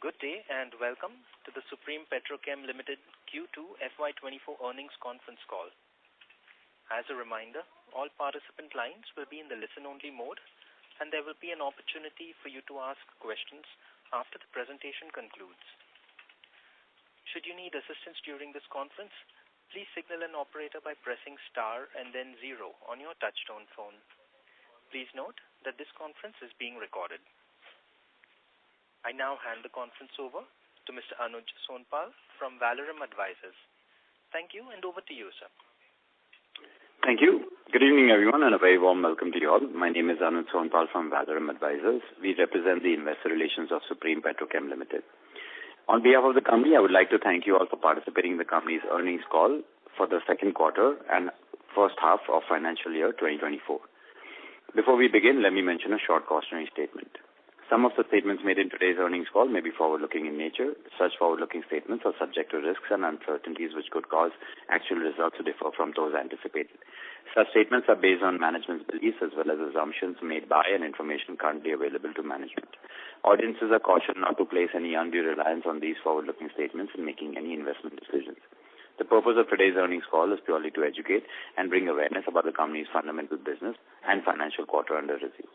Good day and welcome to the Supreme Petrochem Limited Q2 FY24 earnings conference call. As a reminder, all participant lines will be in the listen-only mode and there will be an opportunity for you to ask questions after the presentation concludes. Should you need assistance during this conference, please signal an operator by pressing star and then 0 on your touchtone phone. Please note that this conference is being recorded. I now hand the conference over to Mr. Anuj Sonpal from Valorum Advisors. Thank you and over to you, sir. Thank you. Good evening, everyone, and a very warm welcome to you all. My name is Anuj Sonpal from Valorum Advisors. We represent the investor relations of Supreme Petrochem Limited. On behalf of the company, I would like to thank you all for participating in the company's earnings call for the second quarter and first half of financial year 2024. Before we begin, let me mention a short cautionary statement. Some of the statements made in today's earnings call may be forward-looking in nature. Such forward-looking statements are subject to risks and uncertainties which could cause actual results to differ from those anticipated. Such statements are based on management's beliefs as well as assumptions made by and information currently available to management. Audiences are cautioned not to place any undue reliance on these forward-looking statements in making any investment decisions. The purpose of today's earnings call is purely to educate and bring awareness about the company's fundamental business and financial quarter under review.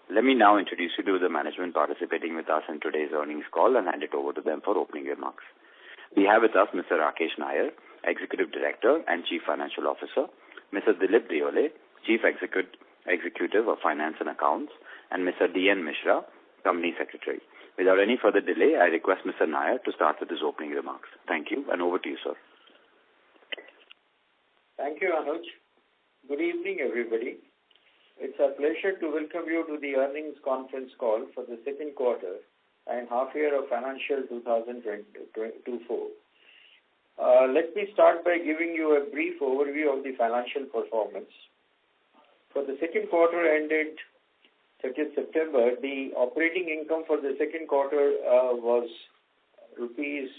Let me now introduce you to the management participating with us in today's earnings call and hand it over to them for opening remarks. We have with us Mr. Rakesh Nair, Executive Director and Chief Financial Officer, Mr. Dilip Diole, Chief Executive of Finance and Accounts, and Mr. D.N. Mishra, Company Secretary. Without any further delay, I request Mr. Nair to start with his opening remarks. Thank you, and over to you, sir. Thank you, Anuj. Good evening, everybody. It's a pleasure to welcome you to the earnings conference call for the second quarter and half year of financial 2024. Let me start by giving you a brief overview of the financial performance. For the second quarter ended 30th September, the operating income for the second quarter was rupees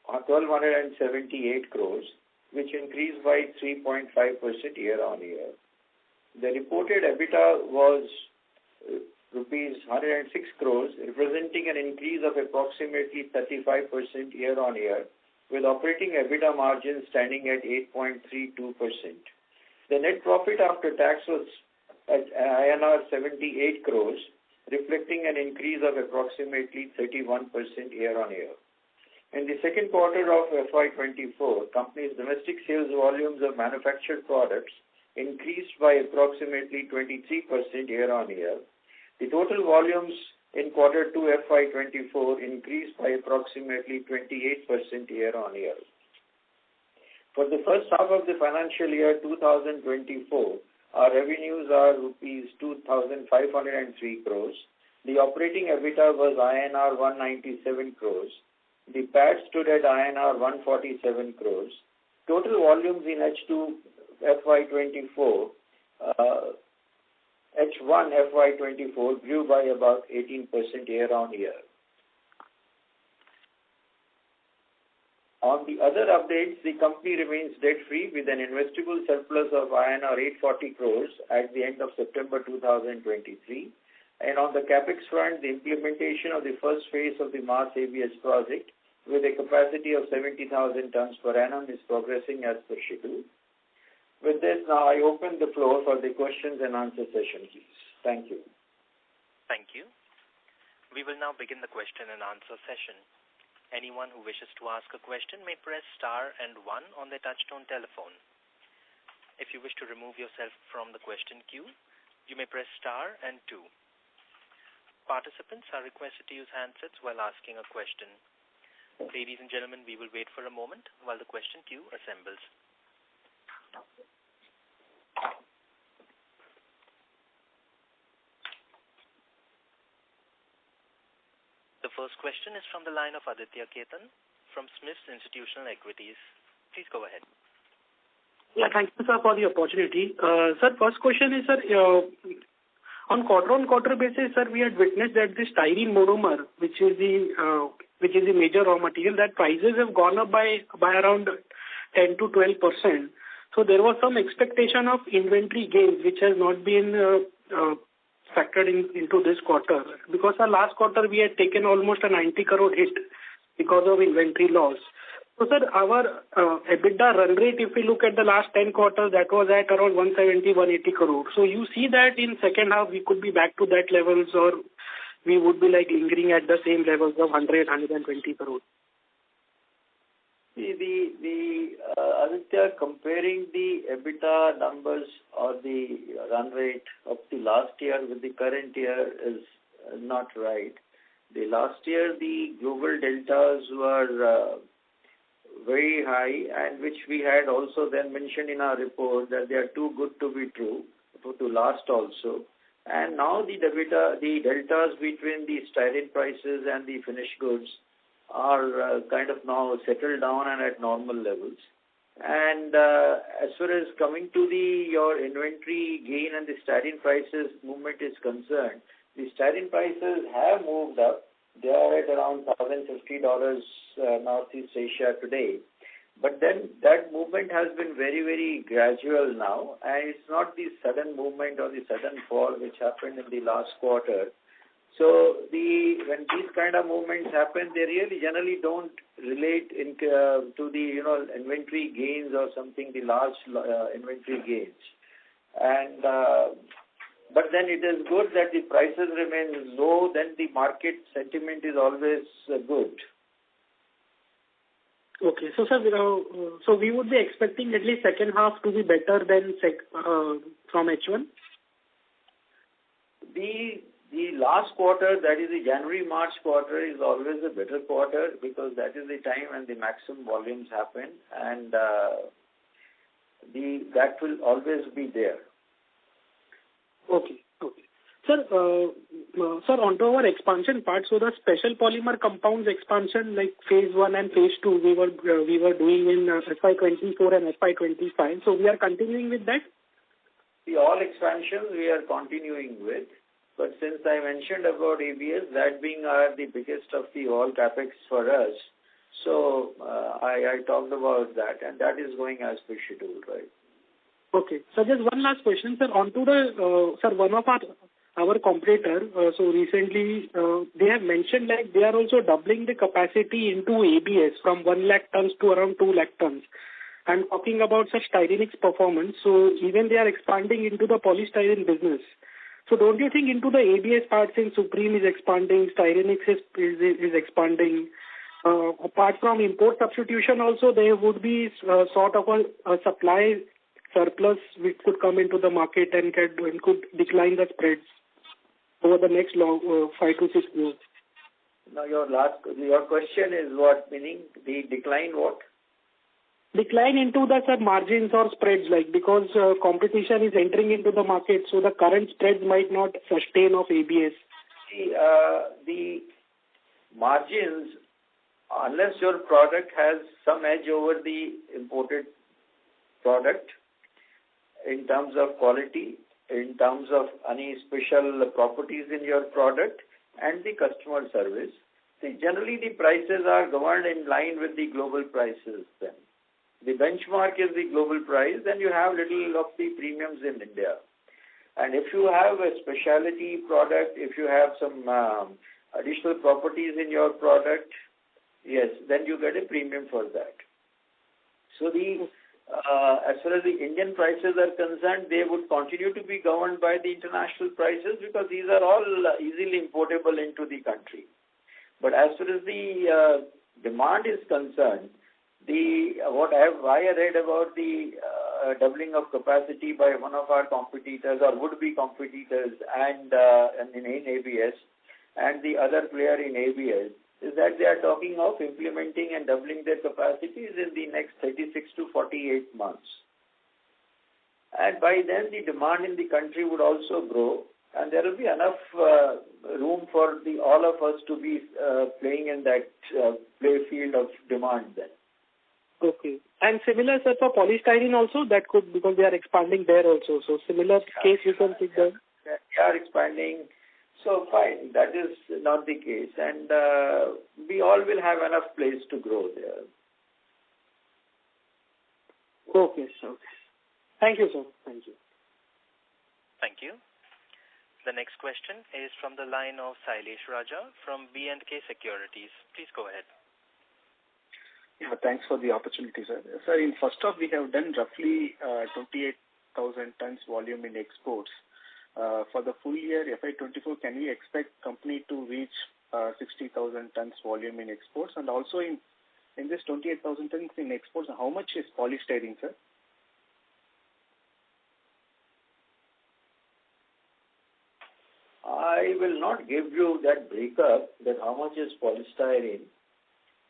1,278 crores, which increased by 3.5% year-on-year. The reported EBITDA was rupees 106 crores, representing an increase of approximately 35% year-on-year, with operating EBITDA margin standing at 8.32%. The net profit after tax was at INR 78 crores, reflecting an increase of approximately 31% year-on-year. In the second quarter of FY24, company's domestic sales volumes of manufactured products increased by approximately 23% year-on-year. The total volumes in quarter 2 FY24 increased by approximately 28% year-on-year. For the first half of the financial year 2024, our revenues are rupees 2,503 crores. The operating EBITDA was INR 197 crores. The PAT stood at INR 147 crores. Total volumes in H2 FY24, H1 FY24 grew by about 18% year-on-year. On the other updates, the company remains debt-free with an investable surplus of INR 840 crores at the end of September 2023. And on the capex front, the implementation of the first phase of the Mars ABS project with a capacity of 70,000 tons per annum is progressing as per schedule. With this, now I open the floor for the questions and answer session, please. Thank you. Thank you. We will now begin the question and answer session. Anyone who wishes to ask a question may press star and 1 on their touchtone telephone. If you wish to remove yourself from the question queue, you may press star and 2. Participants are requested to use handsets while asking a question. Ladies and gentlemen, we will wait for a moment while the question queue assembles. The first question is from the line of Aditya Ketan from Smith's Institutional Equities. Please go ahead. Yeah, thank you, sir, for the opportunity. Sir, first question is, sir, on quarter-on-quarter basis, sir, we had witnessed that this styrene monomer, which is the major raw material, that prices have gone up by around 10 to 12%. So there was some expectation of inventory gains, which has not been factored into this quarter? Because our last quarter we had taken almost a 90 crore hit because of inventory loss. So, sir, our EBITDA run rate, if we look at the last 10 quarters, that was at around 170-180 crore. So you see that in second half we could be back to that levels, or we would be like lingering at the same levels of 100-120 crore? Aditya, comparing the EBITDA numbers or the run rate of the last year with the current year is not right. The last year, the global deltas were very high, and which we had also then mentioned in our report that they are too good to be true to last also. And now the deltas between the styrene prices and the finished goods are kind of now settled down and at normal levels. And as far as coming to your inventory gain and the styrene prices movement is concerned, the styrene prices have moved up. They are at around $1,050 Northeast Asia today. But then that movement has been very, very gradual now, and it's not the sudden movement or the sudden fall which happened in the last quarter. So when these kind of movements happen, they really generally don't relate to the inventory gains or something, the large inventory gains. And but then it is good that the prices remain low, then the market sentiment is always good. Okay. So, sir, so we would be expecting at least second half to be better than from H1? The last quarter, that is the January-March quarter, is always a better quarter because that is the time when the maximum volumes happen, and that will always be there. Okay. Sir, onto our expansion part, so the special polymer compounds expansion like phase 1 and phase 2 we were doing in FY24 and FY25. So we are continuing with that? All expansions we are continuing with. But since I mentioned about ABS, that being the biggest of the all capex for us, so I talked about that, and that is going as per schedule, right? Okay. So just one last question, sir. Onto one of our competitor, so recently they have mentioned like they are also doubling the capacity into ABS from 1 lakh tons to around 2 lakh tons. I'm talking about such Styrene's performance. So even they are expanding into the polystyrene business. So don't you think into the ABS part, since Supreme is expanding, Styrenix is expanding, apart from import substitution also, there would be sort of a supply surplus which could come into the market and could decline the spreads over the next 5 to 6 years? Now your question is what, meaning the decline what? Decline into the margins or spreads, like because competition is entering into the market, so the current spreads might not sustain of ABS. The margins, unless your product has some edge over the imported product in terms of quality, in terms of any special properties in your product and the customer service, generally the prices are governed in line with the global prices then. The benchmark is the global price, then you have little of the premiums in India. And if you have a specialty product, if you have some additional properties in your product, yes, then you get a premium for that. So as far as the Indian prices are concerned, they would continue to be governed by the international prices because these are all easily importable into the country. But as far as the demand is concerned, I read about the doubling of capacity by one of our competitors or would-be competitors and in ABS and the other player in ABS is that they are talking of implementing and doubling their capacities in the next 36 to 48 months. And by then the demand in the country would also grow and there will be enough room for all of us to be playing in that play field of demand then. Okay. And similar, sir, for polystyrene also, that could, because they are expanding there also. So similar case you can think of. They are expanding. So fine, that is not the case. And we all will have enough place to grow there. Okay, sir. Thank you, sir. Thank you. Thank you. The next question is from the line of Sailesh Raja from B&K Securities. Please go ahead. Yeah, thanks for the opportunity, sir. Sir, in first half, we have done roughly 28,000 tons volume in exports. For the full year, FY24, can we expect company to reach 60,000 tons volume in exports? And also in this 28,000 tons in exports, how much is polystyrene, sir? I will not give you that breakup that how much is polystyrene.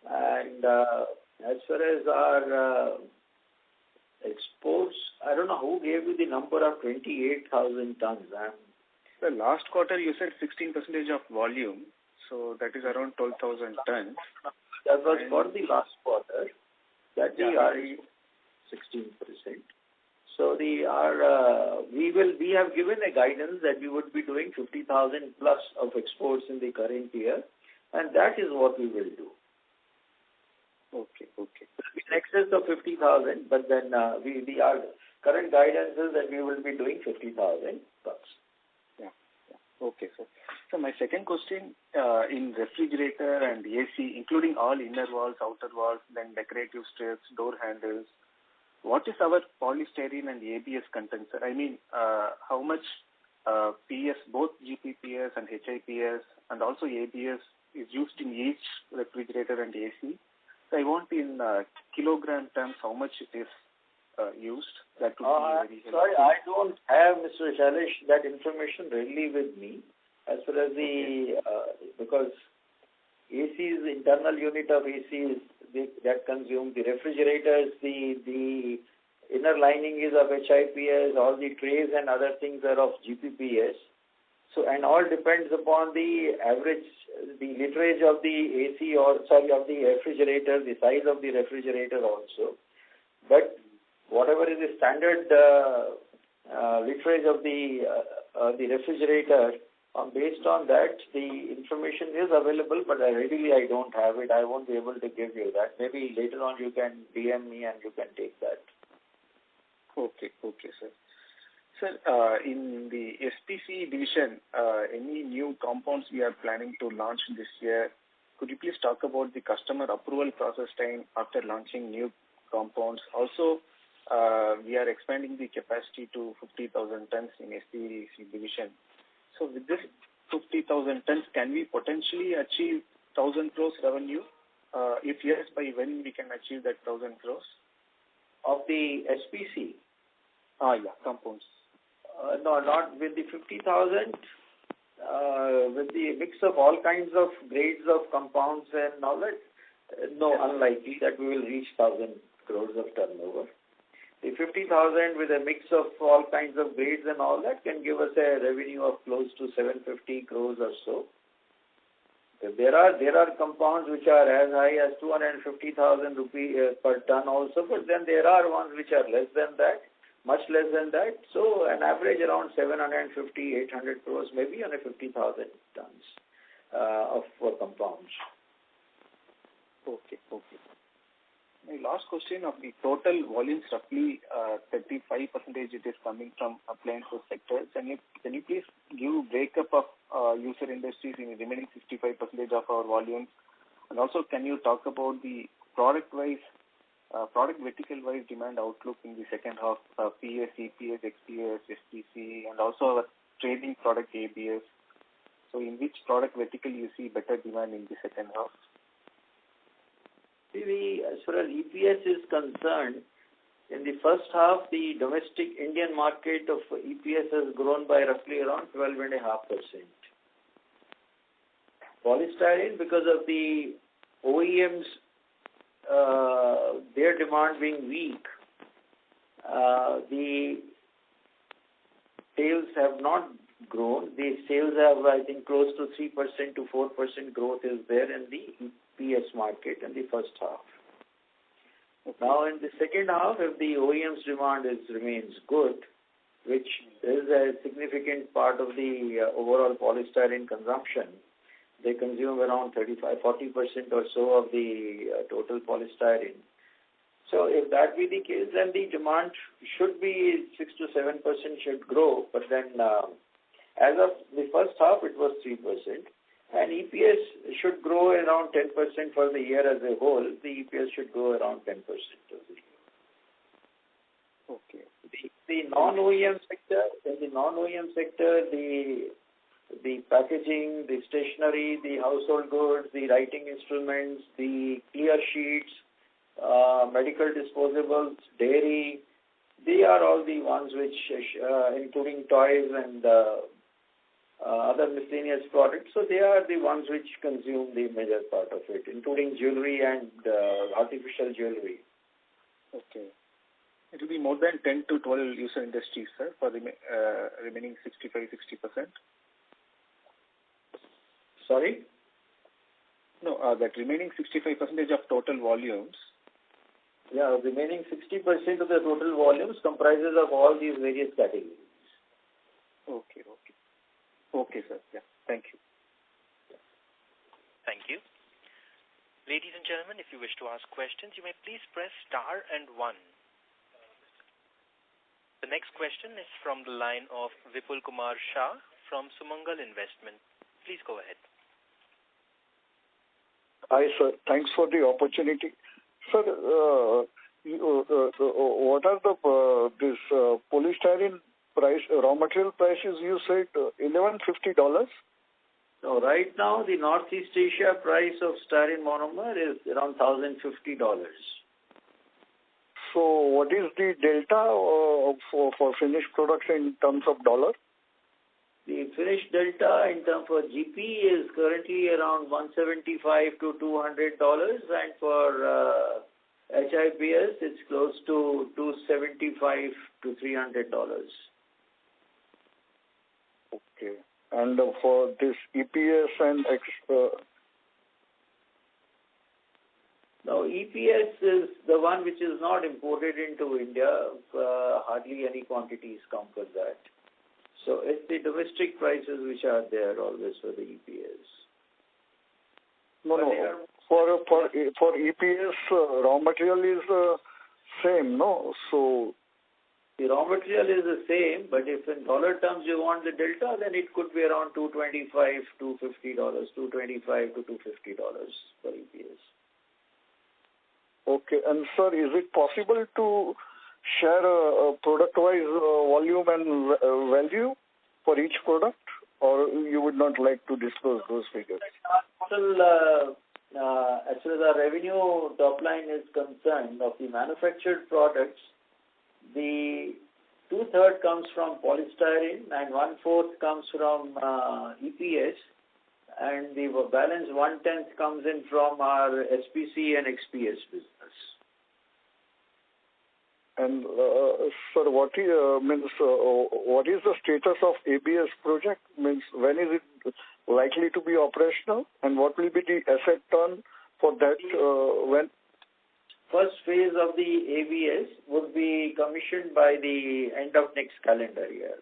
And as far as our exports, I don't know who gave you the number of 28,000 tons. The last quarter you said 16% of volume, so that is around 12,000 tons. That was for the last quarter. That we are 16%. So we have given a guidance that we would be doing 50,000 plus of exports in the current year, and that is what we will do. Okay. In excess of 50,000, but then our current guidance is that we will be doing 50,000 plus. Yeah. Okay, sir. So my second question, in refrigerator and AC, including all inner walls, outer walls, then decorative strips, door handles, what is our polystyrene and ABS content, sir? I mean, how much PS, both GPPS and HIPS, and also ABS is used in each refrigerator and AC? So I want in kilogram terms how much it is used. That would be very helpful. Sorry, I don't have, Mr. Shailesh, that information readily with me. As far as because AC's internal unit of AC that consume the refrigerators, the inner lining is of HIPS, all the trays and other things are of GPPS. So, and all depends upon the average, the literage of the AC of the refrigerator, the size of the refrigerator also. But whatever is the standard literage of the refrigerator, based on that, the information is available, but I don't have it. I won't be able to give you that. Maybe later on you can DM me and you can take that. Okay, sir. Sir, in the SPC division, any new compounds we are planning to launch this year? Could you please talk about the customer approval process time after launching new compounds? Also, we are expanding the capacity to 50,000 tons in SPC division. So with this 50,000 tons, can we potentially achieve 1,000 crores revenue? If yes, by when we can achieve that 1,000 crores? Of the SPC? Yeah, compounds. No, not with the 50,000. With the mix of all kinds of grades of compounds and all that, no, unlikely that we will reach 1,000 crores of turnover. The 50,000 with a mix of all kinds of grades and all that can give us a revenue of close to 750 crores or so. There are compounds which are as high as 250,000 rupees per ton also, but then there are ones which are less than that, much less than that. So an average around 750, 800 crores maybe on a 50,000 tons for compounds. Okay. My last question, of the total volumes, roughly 35% it is coming from appliances sector. Can you please give breakup of user industries in the remaining 65% of our volumes? And also, can you talk about the product vertical-wise demand outlook in the second half, PS, EPS, XPS, SPC, and also our trading product ABS? So in which product vertical you see better demand in the second half? As far as EPS is concerned, in the first half, the domestic Indian market of EPS has grown by roughly around 12.5%. Polystyrene, because of the OEMs, their demand being weak, the sales have not grown. The sales have, I think, close to 3% to 4% growth is there in the PS market in the first half. Okay. Now, in the second half, if the OEM's demand remains good, which is a significant part of the overall polystyrene consumption, they consume around 35-40% or so of the total polystyrene. So if that be the case, then the demand should be 6 to 7% should grow, but then As of the first half, it was 3%. And EPS should grow around 10% for the year as a whole. The EPS should grow around 10% of the year. Okay. The non-OEM sector, the packaging, the stationery, the household goods, the writing instruments, the clear sheets, medical disposables, dairy, they are all the ones which, including toys and other miscellaneous products. So they are the ones which consume the major part of it, including jewelry and artificial jewelry. Okay. It will be more than 10 to 12 user industries, sir, for the remaining 60%. Sorry? No, that remaining 65% of total volumes. Yeah, remaining 60% of the total volumes comprises of all these various categories. Okay, sir. Yeah, thank you. Thank you. Ladies and gentlemen, if you wish to ask questions, you may please press star and 1. The next question is from the line of Vipul Kumar Shah from Sumangal Investment. Please go ahead. Hi, sir. Thanks for the opportunity. Sir, what are this polystyrene price, raw material prices? You said $1,150. So right now, the Northeast Asia price of styrene monomer is around $1,050. So what is the delta for finished products in terms of dollar? The finished delta in terms for GP is currently around $175 to $200, and for HIPS it's close to $275 to $300. Okay. And for this EPS and now EPS is the one which is not imported into India. Hardly any quantities come for that. So it's the domestic prices which are there always for the EPS. No. For EPS, raw material is same, no? So the raw material is the same, but if in dollar terms you want the delta, then it could be around $225 to $250, $225 to $250 for EPS. Okay. And sir, is it possible to share a product-wise volume and value for each product, or you would not like to disclose those figures? As far as our revenue top line is concerned, of the manufactured products, the 2/3 comes from polystyrene and 1/4 comes from EPS, and the balance 1/10 comes in from our SPC and XPS business. And sir, what is the status of ABS project? Means when is it likely to be operational, and what will be the asset turn for that? When first phase of the ABS would be commissioned by the end of next calendar year.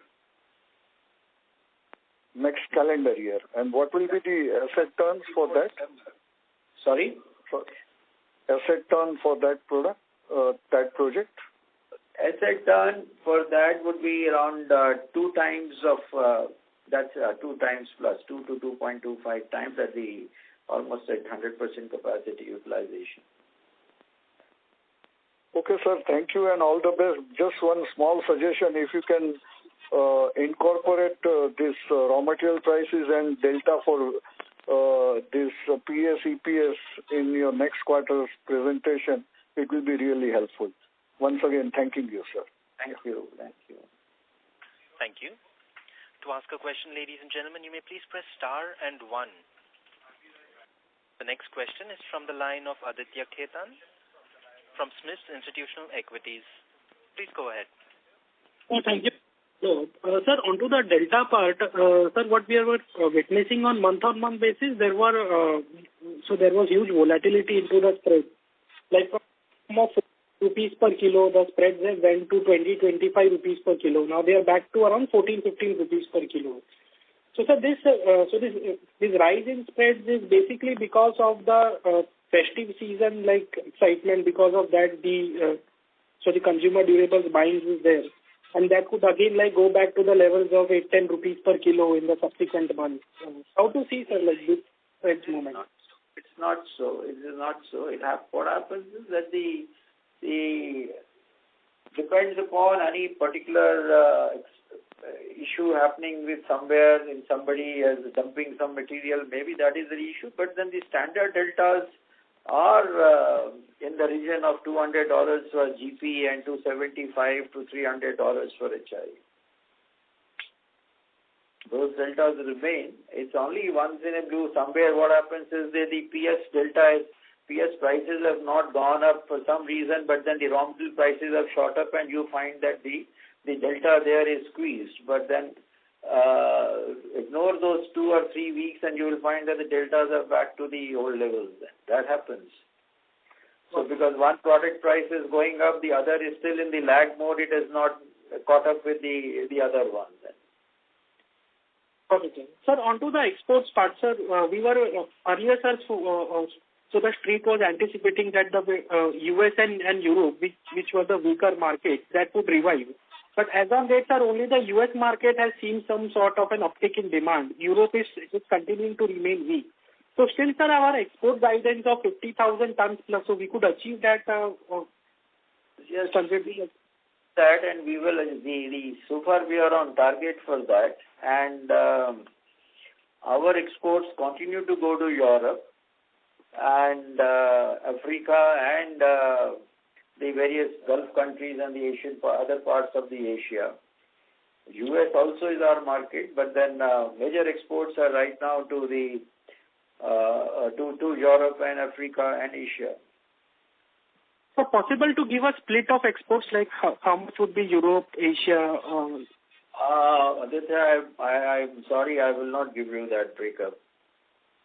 Next calendar year, and what will be the asset turns for that? Sorry, asset turn for that product, that project. Asset turn for that would be around 2 times of that's 2 times plus 2 to 2.25 times at the almost at 100% capacity utilization. Okay, sir. Thank you and all the best. Just one small suggestion: if you can incorporate this raw material prices and delta for this PS EPS in your next quarter's presentation, it will be really helpful. Once again, thanking you, sir. Thank you. Thank you. To ask a question, ladies and gentlemen, you may please press star and 1. The next question is from the line of Aditya Khetan from Smith's Institutional Equities. Please go ahead. Thank you. So, sir, onto the delta part, sir, what we were witnessing on month-on-month basis, there was huge volatility into the spread. Like from 4 rupees per kilo, the spreads went to 20-25 rupees per kilo. Now they are back to around 14-15 rupees per kilo. So, sir, this rise in spreads is basically because of the festive season, like excitement. Because of that, the consumer durables buying is there. and that could again go back to the levels of 8-10 rupees per kilo in the subsequent months. How to see, sir, this spread movement? It's not so. It is not so. What happens is that the depends upon any particular issue happening with somewhere in somebody as dumping some material. Maybe that is the issue. But then the standard deltas are in the region of $200 for GP and $275 to $300 for HI. Those deltas remain. It's only once in a blue. Somewhere what happens is that the PS prices have not gone up for some reason, but then the raw material prices have shot up, and you find that the delta there is squeezed. But then ignore those 2 or 3 weeks, and you will find that the deltas are back to the old levels. That happens. So because one product price is going up, the other is still in the lag mode. It has not caught up with the other one. Okay. Sir, on to the exports part, sir. We were earlier, sir, so the street was anticipating that the US and Europe, which were the weaker markets, that would revive. But as on date, sir, only the US market has seen some sort of an uptick in demand. Europe is continuing to remain weak. So still, sir, our export guidance of 50,000 tons plus, so we could achieve that. Yes, that, and we will. So far, we are on target for that, and our exports continue to go to Europe and Africa and the various Gulf countries and the other parts of the Asia. US also is our market, but then major exports are right now to the to Europe and Africa and Asia. So possible to give a split of exports, like how much would be Europe, Asia? Aditya, I'm sorry, I will not give you that breakup.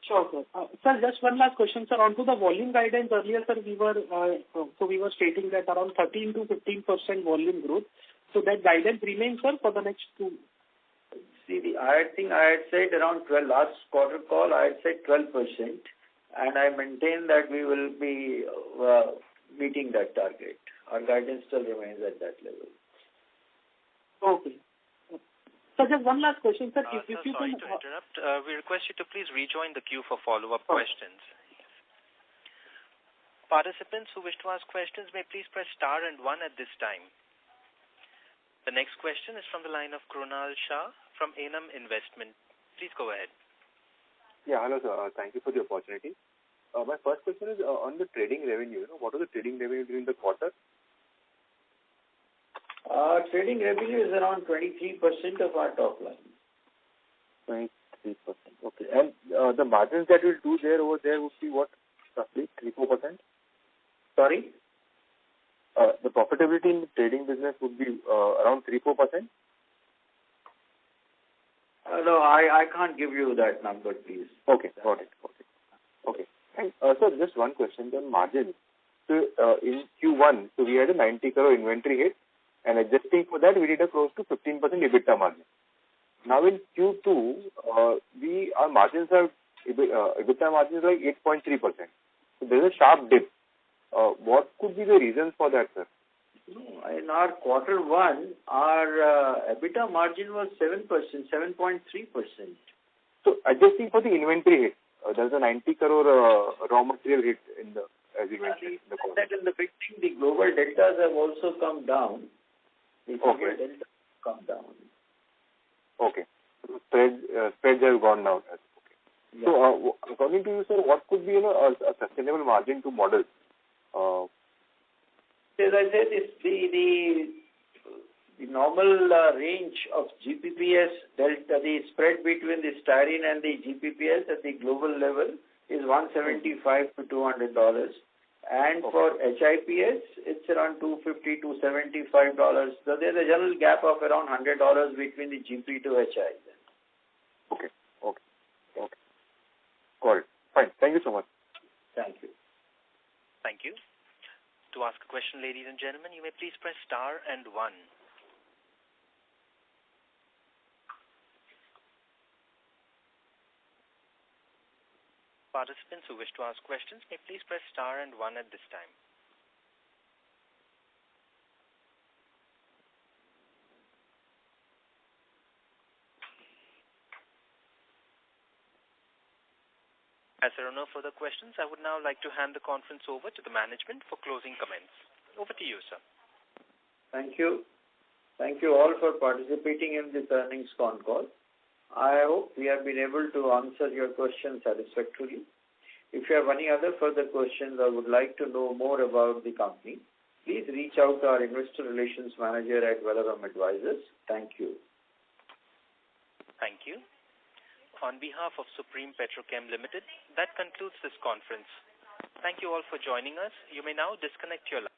Sure, sir. Sir, just one last question, sir. On to the volume guidance earlier, sir, we were stating that around 13 to 15% volume growth. So that guidance remains, sir, for the next 2. See, I think I had said around 12 last quarter call. I had said 12%, and I maintain that we will be meeting that target. Our guidance still remains at that level. Okay. So just one last question, sir. Sorry to interrupt. We request you to please rejoin the queue for follow-up questions. Participants who wish to ask questions may please press star and 1 at this time. The next question is from the line of Krunal Shah from Enam Investment. Please go ahead. Yeah, hello, sir. Thank you for the opportunity. My first question is on the trading revenue. What was the trading revenue during the quarter? Trading revenue is around 23% of our top line. 23%. Okay. And the margins that we'll do there over there would be what? Roughly 3-4%? Sorry? The profitability in the trading business would be around 3-4%? No, I can't give you that number, please. Okay, got it. Okay. And sir, just one question on margin. So in Q1, so we had a 90 crore inventory hit, and adjusting for that, we did a close to 15% EBITDA margin. Now in Q2, our margins are EBITDA margins like 8.3%. So there's a sharp dip. What could be the reasons for that, sir? In our quarter one, our EBITDA margin was 7%, 7.3%. So adjusting for the inventory hit, there's a 90 crore raw material hit as you mentioned. That in the beginning, the global deltas have also come down. The global deltas have come down. Okay. So spreads have gone down. Okay. Yeah. So according to you, sir, what could be a sustainable margin to model? As I said, it's the normal range of GPPS delta, the spread between the styrene and the GPPS at the global level is $175 to $200. And for HIPS, it's around $250 to $75. So there's a general gap of around $100 between the GP to HI. Okay. Got it. Fine. Thank you so much. Thank you. Thank you. To ask a question, ladies and gentlemen, you may please press star and 1. Participants who wish to ask questions may please press star and 1 at this time. As there are no further questions, I would now like to hand the conference over to the management for closing comments. Over to you, sir. Thank you. Thank you all for participating in this earnings con call. I hope we have been able to answer your questions satisfactorily. If you have any other further questions or would like to know more about the company, please reach out to our Investor Relations Manager at Velaram Advisors. Thank you. Thank you. On behalf of Supreme Petrochem Limited, that concludes this conference. Thank you all for joining us. You may now disconnect your line.